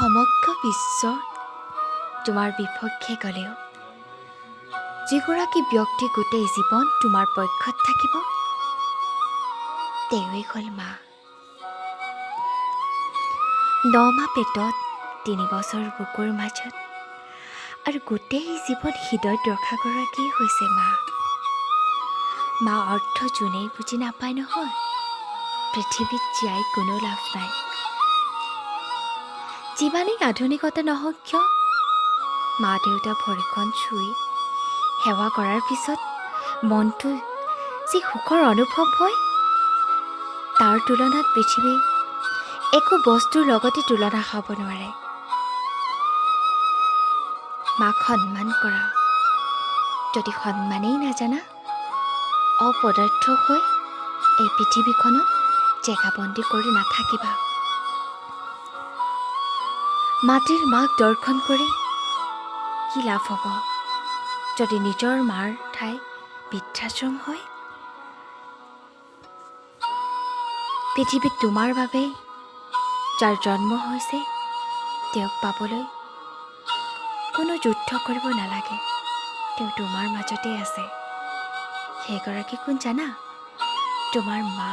সমগ্ৰ বিশ্ব তোমাৰ বিপক্ষে গ'লেও যিগৰাকী ব্যক্তি গোটেই জীৱন তোমাৰ পক্ষত থাকিব তেওঁৱেই হ'ল মা। 9 মাহ পেটত 3 বছৰ বুকুৰ মাজত আৰু গোটেই জীৱন হৃদয়ত ৰখাগৰাকী হৈছে মা। মা অৰ্থ যোনেই বুজি নাপায় নহয়, পৃথিৱীত জীয়াই কোনো লাভ নাই। যিমানেই আধুনিকতা নহওক কিয়, মা দেউতা ভৰিখন চুই সেৱা কৰাৰ পিছত মনটো যি সুখৰ অনুভৱ হয়, তাৰ তুলনাত পৃথিৱী একো বস্তুৰ লগতে তুলনা খাব নোৱাৰে। মাক সন্মান কৰা। যদি সন্মানেই নাজানা, অপদাৰ্থ হৈ এই পৃথিৱীখনত জেগাবন্দী কৰি নাথাকিবা। মাতৃৰ মাক দৰ্শন কৰি কি লাভ হ'ব যদি নিজৰ মাৰ ঠাই বৃদ্ধাশ্ৰম হয়? পৃথিৱীত তোমাৰ বাবে যাৰ জন্ম হৈছে তেওঁক পাবলৈ কোনো যুদ্ধ কৰিব নালাগে। তেওঁ তোমাৰ মাজতে আছে। সেইগৰাকী কোন জানা? তোমাৰ মা।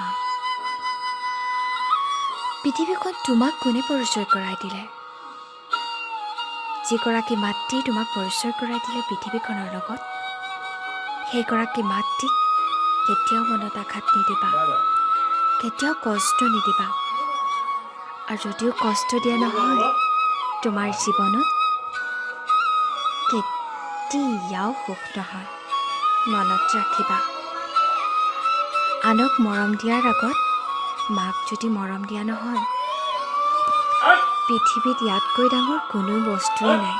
পৃথিৱীখন তোমাক কোনে পৰিচয় কৰাই দিলে? যিগৰাকী মাতৃ তোমাক পৰিচয় কৰাই দিলে পৃথিৱীখনৰ লগত, সেইগৰাকী মাতৃক কেতিয়াও মনত আঘাত নিদিবা, কেতিয়াও কষ্ট নিদিবা। আৰু যদিও কষ্ট দিয়া নহয়, তোমাৰ জীৱনত কেতিয়াও সুখ নহয়। মনত ৰাখিবা, আনক মৰম দিয়াৰ আগত মাক যদি মৰম দিয়া নহয়, পৃথিৱীত ইয়াতকৈ ডাঙৰ কোনো বস্তুৱেই নাই।